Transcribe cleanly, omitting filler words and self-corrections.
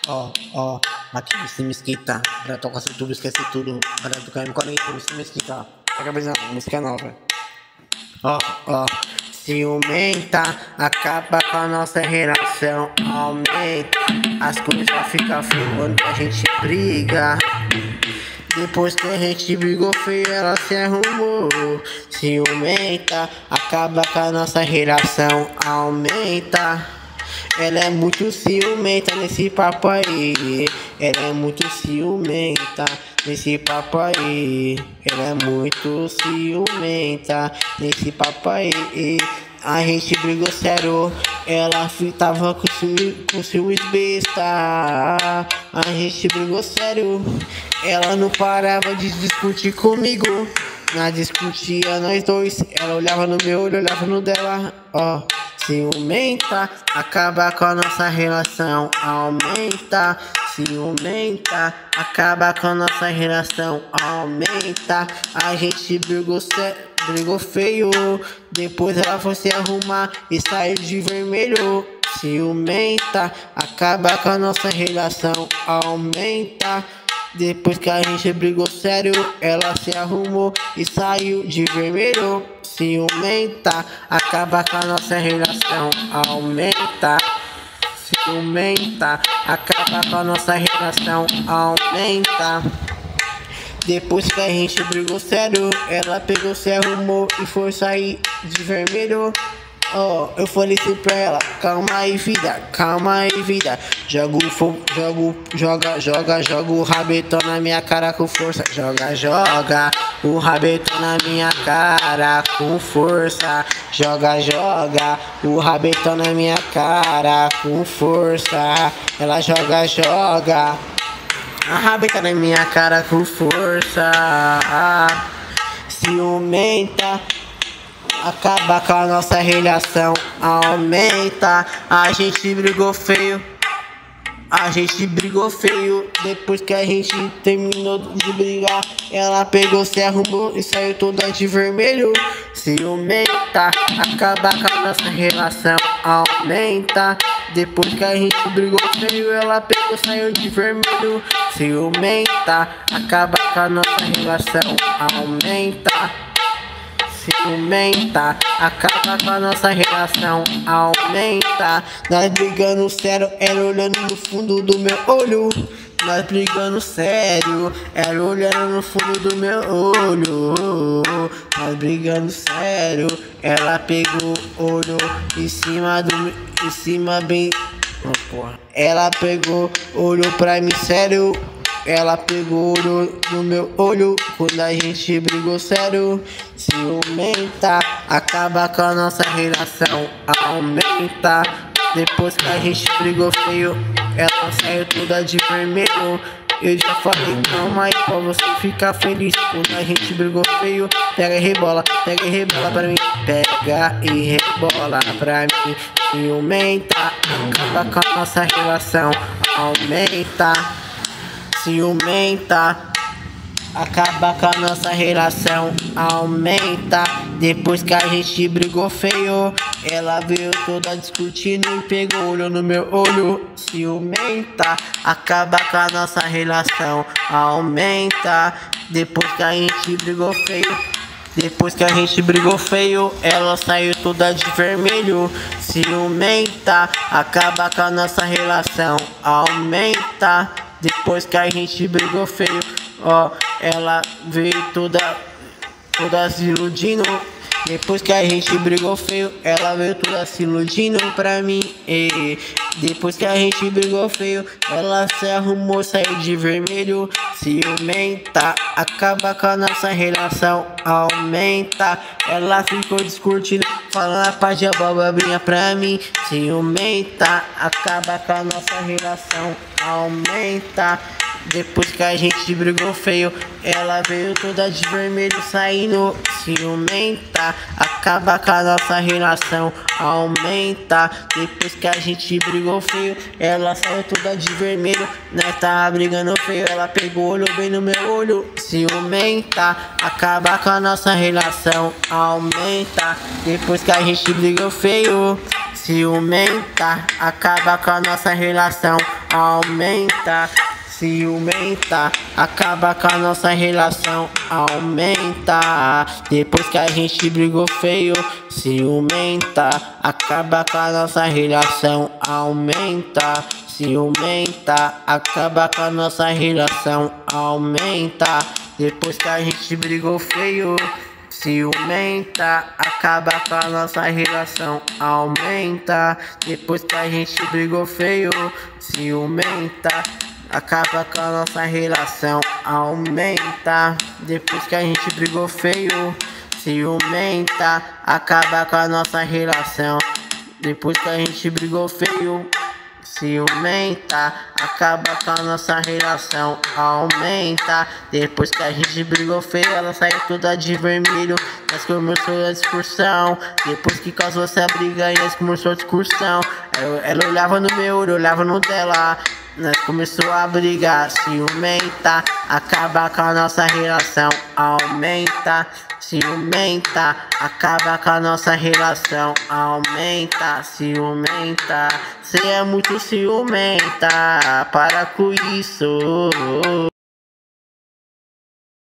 Ó, aqui em cima esquita. Pra tocar tudo, esquece tudo. Para tocar M40, em cima esquita. Pega a visão, música nova. Ó, ciumenta, acaba com a nossa relação, aumenta. As coisas ficam feias quando a gente briga. Depois que a gente brigou feio, ela se arrumou. Ciumenta, acaba com a nossa relação, aumenta. Ela é muito ciumenta nesse papo aí. Ela é muito ciumenta nesse papo aí. Ela é muito ciumenta nesse papo aí. A gente brigou sério. Ela tava com ciúmes besta. A gente brigou sério. Ela não parava de discutir comigo. Nós discutia nós dois. Ela olhava no meu olho, olhava no dela. Ó, ciumenta, acaba com a nossa relação, aumenta. Ciumenta, acaba com a nossa relação, aumenta. A gente brigou feio. Depois ela foi se arrumar e saiu de vermelho. Ciumenta, acaba com a nossa relação, aumenta. Depois que a gente brigou sério, ela se arrumou e saiu de vermelho. Ciumenta, acaba com a nossa relação, aumenta. Ciumenta, acaba com a nossa relação, aumenta. Depois que a gente brigou sério, ela pegou, se arrumou e foi sair de vermelho. Ó, eu falei assim pra ela, calma aí vida, joga o rabetão na minha cara com força, joga o rabetão na minha cara com força, joga o rabetão na minha cara com força, ela joga a rabeta na minha cara com força, ciumenta. Acaba com a nossa relação, aumenta. A gente brigou feio. Depois que a gente terminou de brigar, ela pegou, se arrumou e saiu toda de vermelho. Ciumenta, acaba com a nossa relação, aumenta. Depois que a gente brigou feio, ela pegou, saiu de vermelho. Ciumenta, acaba com a nossa relação, aumenta. Ciumenta, acaba com a nossa relação, aumenta. Nós brigando sério, ela olhando no fundo do meu olho. Nós brigando sério, ela olhando no fundo do meu olho. Nós brigando sério, ela pegou, olhou em cima bem. Oh, porra. Ela pegou, olhou pra mim sério. Ela pegou, olhou no meu olho quando a gente brigou sério. Ciumenta, acaba com a nossa relação, aumenta. Depois que a gente brigou feio, ela saiu toda de vermelho. Eu já falei, calma aí pra você ficar feliz. Quando a gente brigou feio, pega e rebola pra mim. Pega e rebola pra mim. Ciumenta, acaba com a nossa relação, aumenta. Ciumenta, acaba com a nossa relação, aumenta. Depois que a gente brigou feio, ela veio toda discutindo e pegou, olho no meu olho. Ciumenta, acaba com a nossa relação, aumenta. Depois que a gente brigou feio, ela saiu toda de vermelho. Ciumenta, acaba com a nossa relação, aumenta. Depois que a gente brigou feio, ó, ela veio toda se iludindo. Depois que a gente brigou feio, ela veio toda se iludindo pra mim. Depois que a gente brigou feio, ela se arrumou, saiu de vermelho. Ciumenta, acaba com a nossa relação, aumenta. Ela ficou discutindo, falando a paz de abobrinha pra mim. Ciumenta, acaba com a nossa relação, aumenta. Depois que a gente brigou feio, ela veio toda de vermelho saindo. Ciumenta, acaba com a nossa relação, aumenta. Depois que a gente brigou feio, ela saiu toda de vermelho. Nós tava brigando feio, ela pegou, olhou bem no meu olho. Ciumenta, acaba com a nossa relação, aumenta. Depois que a gente brigou feio, ciumenta, acaba com a nossa relação, aumenta. Ciumenta, acaba com a nossa relação, aumenta. Depois que a gente brigou feio, ciumenta, acaba com a nossa relação, aumenta. Ciumenta, acaba com a nossa relação, aumenta. Depois que a gente brigou feio, ciumenta, acaba com a nossa relação, aumenta. Depois que a gente brigou feio, ciumenta, acaba com a nossa relação, aumenta. Depois que a gente brigou feio, ciumenta, acaba com a nossa relação. Depois que a gente brigou feio, ciumenta, acaba com a nossa relação, aumenta. Depois que a gente brigou feio, ela saiu toda de vermelho. Nós começou a discussão. Depois que causou essa briga, nós começou a discussão. Ela olhava no meu olho, eu olhava no dela. Nós começou a brigar, ciumenta, acaba com a nossa relação, aumenta. Ciumenta, acaba com a nossa relação, aumenta. Ciumenta, cê é muito ciumenta, para com isso.